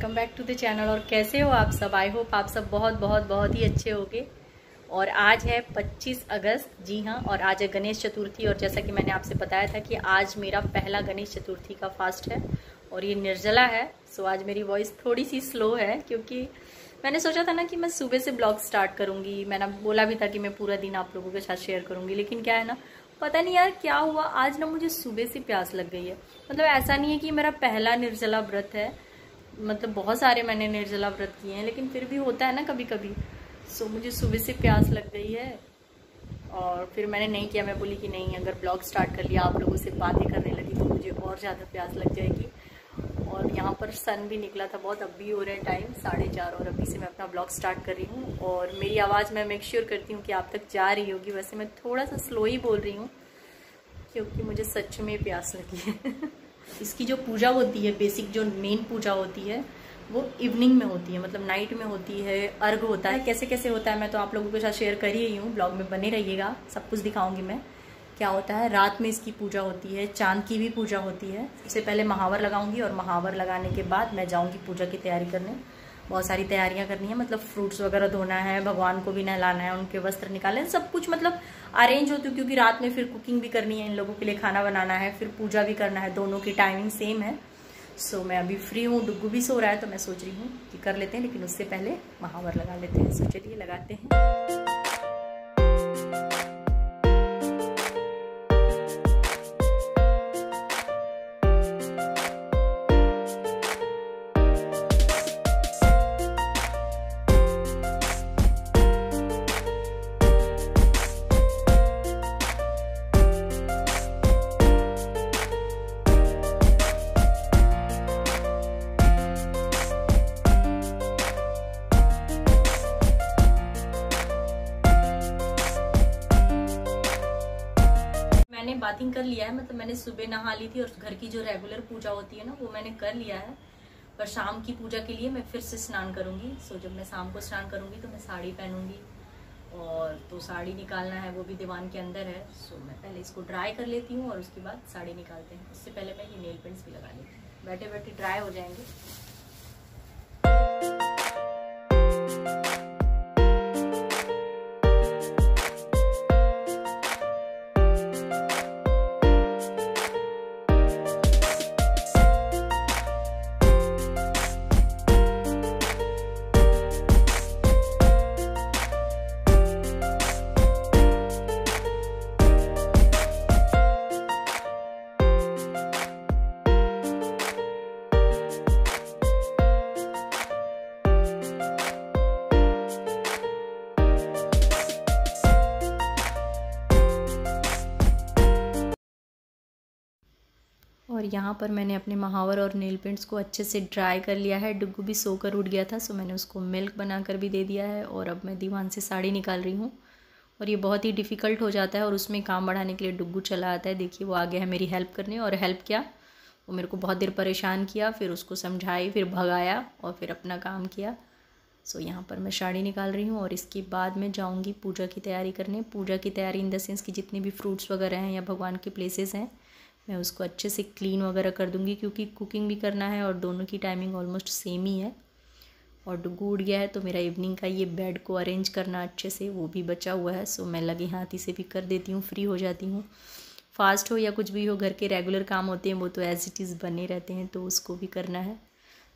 Welcome back to the channel. और कैसे हो आप सब? आई होप आप सब बहुत बहुत बहुत ही अच्छे होगे। और आज है 25 अगस्त, जी हाँ, और आज है गणेश चतुर्थी। और जैसा कि मैंने आपसे बताया था कि आज मेरा पहला गणेश चतुर्थी का फास्ट है और ये निर्जला है। सो आज मेरी वॉइस थोड़ी सी स्लो है क्योंकि मैंने सोचा था ना कि मैं सुबह से ब्लॉग स्टार्ट करूँगी। मैंने बोला भी था कि मैं पूरा दिन आप लोगों के साथ शेयर करूँगी, लेकिन क्या है ना, पता नहीं यार क्या हुआ, आज ना मुझे सुबह से प्यास लग गई है। मतलब ऐसा नहीं है कि मेरा पहला निर्जला व्रत है, मतलब बहुत सारे मैंने निर्जला व्रत किए हैं, लेकिन फिर भी होता है ना कभी कभी। सो मुझे सुबह से प्यास लग गई है और फिर मैंने नहीं किया। मैं बोली कि नहीं, अगर ब्लॉग स्टार्ट कर लिया, आप लोगों से बातें करने लगी तो मुझे और ज़्यादा प्यास लग जाएगी। और यहाँ पर सन भी निकला था बहुत, अभी हो रहे टाइम 4:30 और अभी से मैं अपना ब्लॉग स्टार्ट कर रही हूँ। और मेरी आवाज़ मैं मेक श्योर करती हूँ कि आप तक जा रही होगी। वैसे मैं थोड़ा सा स्लो ही बोल रही हूँ क्योंकि मुझे सच में प्यास लगी है। इसकी जो पूजा होती है, बेसिक जो मेन पूजा होती है, वो इवनिंग में होती है, मतलब नाइट में होती है। अर्घ होता है, कैसे कैसे होता है मैं तो आप लोगों के साथ शेयर कर ही रही हूँ। ब्लॉग में बने रहिएगा, सब कुछ दिखाऊंगी मैं क्या होता है। रात में इसकी पूजा होती है, चांद की भी पूजा होती है। सबसे पहले महावर लगाऊंगी और महावर लगाने के बाद मैं जाऊंगी पूजा की तैयारी करने। बहुत सारी तैयारियां करनी है, मतलब फ्रूट्स वगैरह धोना है, भगवान को भी नहलाना है, उनके वस्त्र निकालने, सब कुछ मतलब अरेंज होती हूँ क्योंकि रात में फिर कुकिंग भी करनी है, इन लोगों के लिए खाना बनाना है, फिर पूजा भी करना है। दोनों की टाइमिंग सेम है। सो मैं अभी फ्री हूँ, डुग्गू भी सो रहा है तो मैं सोच रही हूँ कि कर लेते हैं, लेकिन उससे पहले महावर लगा लेते हैं। सो चलिए लगाते हैं। मैंने बाथिंग कर लिया है, मतलब मैंने सुबह नहा ली थी और घर की जो रेगुलर पूजा होती है ना, वो मैंने कर लिया है। पर शाम की पूजा के लिए मैं फिर से स्नान करूंगी। सो जब मैं शाम को स्नान करूंगी तो मैं साड़ी पहनूंगी, और तो साड़ी निकालना है, वो भी दीवान के अंदर है। सो मैं पहले इसको ड्राई कर लेती हूँ और उसके बाद साड़ी निकालते हैं। उससे पहले मैं ये नेल पेंट्स भी लगा लेती हूँ, बैठे बैठे ड्राई हो जाएंगे। और यहाँ पर मैंने अपने महावर और नेल पेंट्स को अच्छे से ड्राई कर लिया है। डुग्गू भी सोकर उठ गया था, सो मैंने उसको मिल्क बनाकर भी दे दिया है। और अब मैं दीवान से साड़ी निकाल रही हूँ और ये बहुत ही डिफ़िकल्ट हो जाता है और उसमें काम बढ़ाने के लिए डुग्गू चला आता है। देखिए वो आ गया है मेरी हेल्प करने। और हेल्प क्या, वो मेरे को बहुत देर परेशान किया, फिर उसको समझाई, फिर भगाया और फिर अपना काम किया। सो यहाँ पर मैं साड़ी निकाल रही हूँ और इसके बाद मैं जाऊँगी पूजा की तैयारी करने। पूजा की तैयारी इन द सेंस कि जितने भी फ्रूट्स वगैरह हैं या भगवान के प्लेसेस हैं, मैं उसको अच्छे से क्लीन वगैरह कर दूँगी क्योंकि कुकिंग भी करना है और दोनों की टाइमिंग ऑलमोस्ट सेम ही है। और डुग्गू उड़ गया है तो मेरा इवनिंग का ये बेड को अरेंज करना अच्छे से, वो भी बचा हुआ है। सो मैं लगे हाथ इसे भी कर देती हूँ, फ्री हो जाती हूँ। फास्ट हो या कुछ भी हो, घर के रेगुलर काम होते हैं वो तो एज इट इज़ बने रहते हैं, तो उसको भी करना है।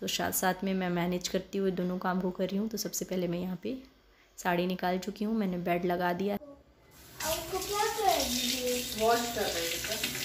तो साथ साथ में मैं मैनेज करती हुए दोनों काम को कर रही हूँ। तो सबसे पहले मैं यहाँ पे साड़ी निकाल चुकी हूँ, मैंने बेड लगा दिया। वॉश कर रही हूँ।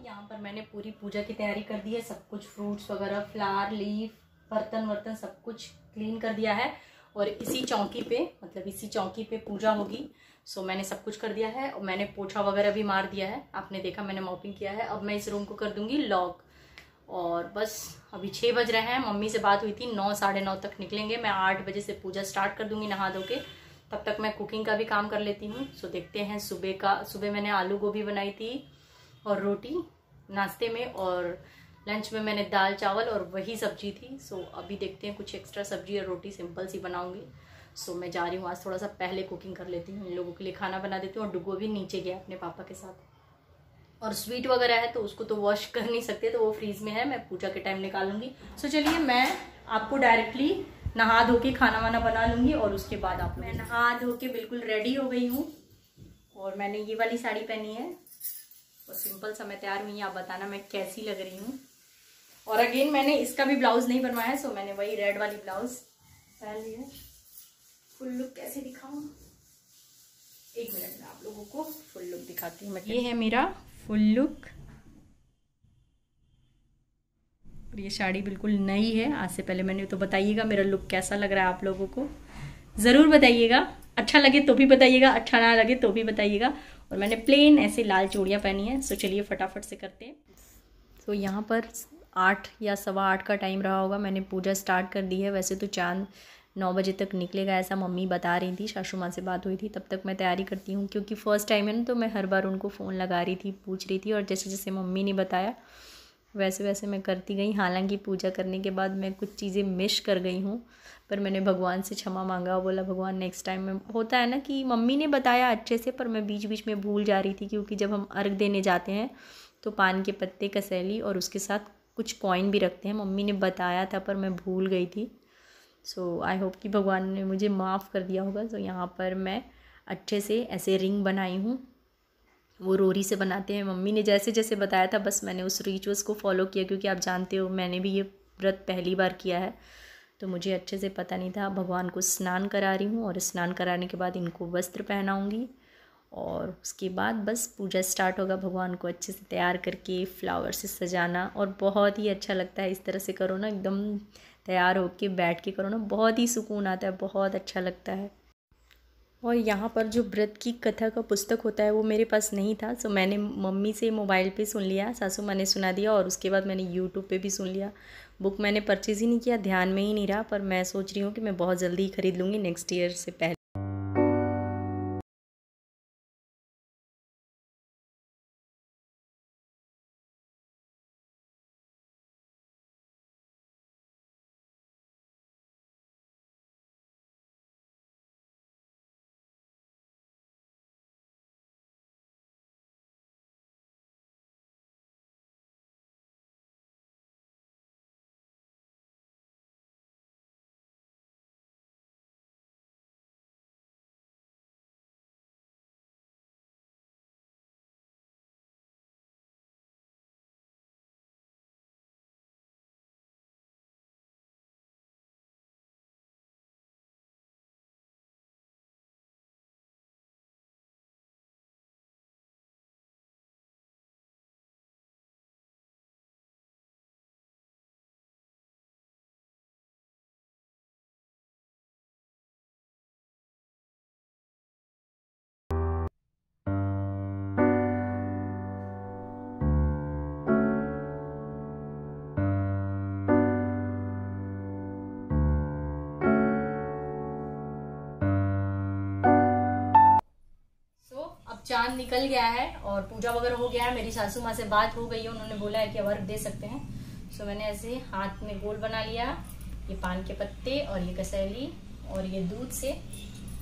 यहाँ पर मैंने पूरी पूजा की तैयारी कर दी है, सब कुछ फ्रूट्स वगैरह, फ्लावर, लीफ, बर्तन वर्तन सब कुछ क्लीन कर दिया है। और इसी चौकी पे, मतलब इसी चौकी पे पूजा होगी। सो मैंने सब कुछ कर दिया है और मैंने पोछा वगैरह भी मार दिया है, आपने देखा मैंने मॉपिंग किया है। अब मैं इस रूम को कर दूंगी लॉक। और बस अभी 6 बज रहे हैं, मम्मी से बात हुई थी 9 साढ़े 9 तक निकलेंगे। मैं 8 बजे से पूजा स्टार्ट कर दूंगी नहा धो के, तब तक मैं कुकिंग का भी काम कर लेती हूँ। सो देखते हैं सुबह मैंने आलू गोभी बनाई थी और रोटी नाश्ते में, और लंच में मैंने दाल चावल और वही सब्जी थी। सो अभी देखते हैं कुछ एक्स्ट्रा सब्जी और रोटी सिंपल सी बनाऊंगी। सो मैं जा रही हूँ, आज थोड़ा सा पहले कुकिंग कर लेती हूँ, इन लोगों के लिए खाना बना देती हूँ। और डुगो भी नीचे गया अपने पापा के साथ। और स्वीट वगैरह है तो उसको तो वॉश कर नहीं सकते, तो वो फ्रीज में है, मैं पूजा के टाइम निकालूंगी। सो चलिए मैं आपको डायरेक्टली नहा धो के खाना वाना बना लूंगी और उसके बाद आप। मैं नहा धो के बिल्कुल रेडी हो गई हूँ और मैंने ये वाली साड़ी पहनी है और सिंपल सा मैं तैयार हुई। आप बताना मैं कैसी लग रही हूँ। और अगेन मैंने इसका भी ब्लाउज नहीं बनवाया है, सो मैंने वही रेड वाली ब्लाउज पहन ली है। फुल लुक कैसे दिखाऊं, एक मिनट में आप लोगों को फुल लुक दिखाती हूँ मैं। ये है मेरा फुल लुक और ये साड़ी बिल्कुल नई है, आज से पहले मैंने। तो बताइएगा मेरा लुक कैसा लग रहा है आप लोगों को, ज़रूर बताइएगा। अच्छा लगे तो भी बताइएगा, अच्छा ना लगे तो भी बताइएगा। और मैंने प्लेन ऐसे लाल चूड़ियाँ पहनी है। सो चलिए फटाफट से करते हैं। तो यहाँ पर 8 या 8:15 का टाइम रहा होगा, मैंने पूजा स्टार्ट कर दी है। वैसे तो चांद 9 बजे तक निकलेगा ऐसा मम्मी बता रही थी, सासू माँ से बात हुई थी। तब तक मैं तैयारी करती हूँ, क्योंकि फ़र्स्ट टाइम है ना, तो मैं हर बार उनको फ़ोन लगा रही थी, पूछ रही थी। और जैसे जैसे मम्मी ने बताया वैसे वैसे मैं करती गई। हालांकि पूजा करने के बाद मैं कुछ चीज़ें मिस कर गई हूँ, पर मैंने भगवान से क्षमा मांगा। बोला भगवान नेक्स्ट टाइम में। होता है ना कि मम्मी ने बताया अच्छे से, पर मैं बीच बीच में भूल जा रही थी, क्योंकि जब हम अर्घ देने जाते हैं तो पान के पत्ते, कसैली और उसके साथ कुछ कॉइन भी रखते हैं। मम्मी ने बताया था पर मैं भूल गई थी। सो आई होप कि भगवान ने मुझे माफ़ कर दिया होगा। तो यहाँ पर मैं अच्छे से ऐसे रिंग बनाई हूँ, वो रोरी से बनाते हैं। मम्मी ने जैसे जैसे बताया था बस मैंने उस रिचुअल्स को फॉलो किया, क्योंकि आप जानते हो मैंने भी ये व्रत पहली बार किया है, तो मुझे अच्छे से पता नहीं था। भगवान को स्नान करा रही हूँ और स्नान कराने के बाद इनको वस्त्र पहनाऊँगी और उसके बाद बस पूजा स्टार्ट होगा। भगवान को अच्छे से तैयार करके फ्लावर से सजाना, और बहुत ही अच्छा लगता है इस तरह से करो ना, एकदम तैयार होके बैठ के करो ना, बहुत ही सुकून आता है, बहुत अच्छा लगता है। और यहाँ पर जो व्रत की कथा का पुस्तक होता है वो मेरे पास नहीं था, सो मैंने मम्मी से मोबाइल पे सुन लिया, सासू माँ ने सुना दिया और उसके बाद मैंने यूट्यूब पे भी सुन लिया। बुक मैंने परचेज़ ही नहीं किया, ध्यान में ही नहीं रहा, पर मैं सोच रही हूँ कि मैं बहुत जल्दी ही ख़रीद लूँगी नेक्स्ट ईयर से पहले। अब चांद निकल गया है और पूजा वगैरह हो गया है। मेरी सासू माँ से बात हो गई है, उन्होंने बोला है कि अब अर्घ दे सकते हैं। सो मैंने ऐसे हाथ में गोल बना लिया, ये पान के पत्ते और ये कसैली और ये दूध से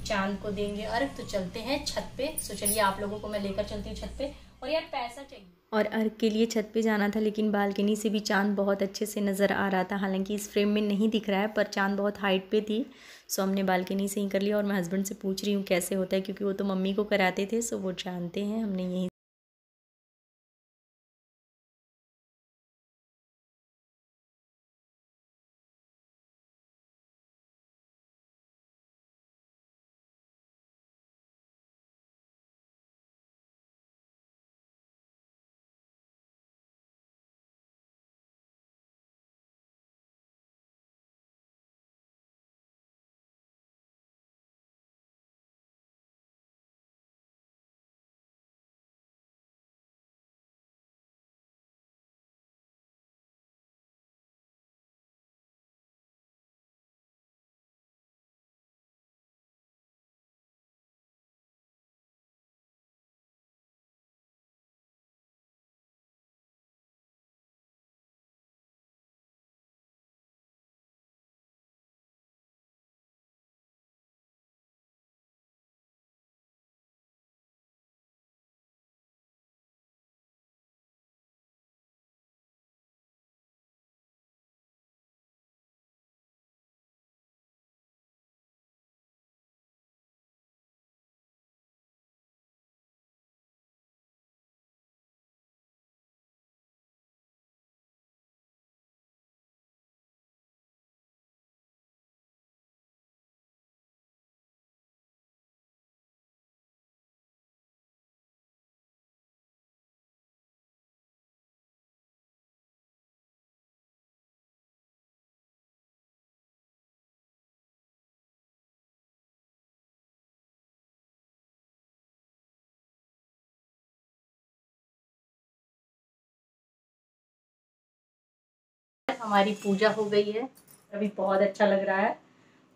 चांद को देंगे अर्घ। तो चलते हैं छत पे। सो चलिए आप लोगों को मैं लेकर चलती हूँ छत पे। और यार पैसा चाहिए, और अर्घ के लिए छत पे जाना था, लेकिन बालकनी से भी चांद बहुत अच्छे से नज़र आ रहा था। हालांकि इस फ्रेम में नहीं दिख रहा है, पर चांद बहुत हाइट पे थी, सो हमने बालकनी से ही कर लिया। और मैं हस्बैंड से पूछ रही हूँ कैसे होता है, क्योंकि वो तो मम्मी को कराते थे, सो वो जानते हैं। हमने यही हमारी पूजा हो गई है, अभी बहुत अच्छा लग रहा है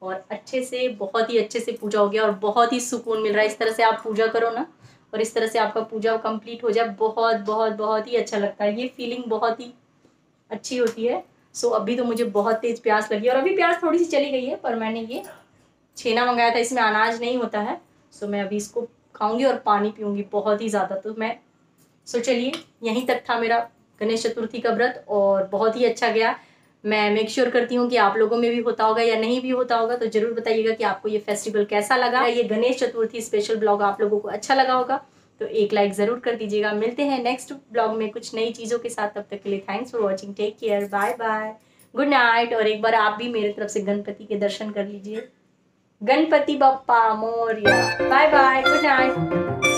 और अच्छे से, बहुत ही अच्छे से पूजा हो गया और बहुत ही सुकून मिल रहा है। इस तरह से आप पूजा करो ना और इस तरह से आपका पूजा कंप्लीट हो जाए, बहुत बहुत बहुत ही अच्छा लगता है। ये फीलिंग बहुत ही अच्छी होती है। सो अभी तो मुझे बहुत तेज प्यास लगी और अभी प्यास थोड़ी सी चली गई है, पर मैंने ये छेना मंगाया था, इसमें अनाज नहीं होता है। सो मैं अभी इसको खाऊंगी और पानी पीऊंगी बहुत ही ज़्यादा। तो मैं चलिए, यहीं तक था मेरा गणेश चतुर्थी का व्रत और बहुत ही अच्छा गया। मैं मेक श्योर करती हूँ कि आप लोगों में भी होता होगा या नहीं भी होता होगा, तो जरूर बताइएगा कि आपको ये फेस्टिवल कैसा लगा। ये गणेश चतुर्थी स्पेशल ब्लॉग आप लोगों को अच्छा लगा होगा तो एक लाइक जरूर कर दीजिएगा। मिलते हैं नेक्स्ट ब्लॉग में कुछ नई चीज़ों के साथ, तब तक के लिए thanks for watching, take care, bye bye, good night. और एक बार आप भी मेरी तरफ से गणपति के दर्शन कर लीजिए। Ganpati Bappa Morya, bye bye, good night.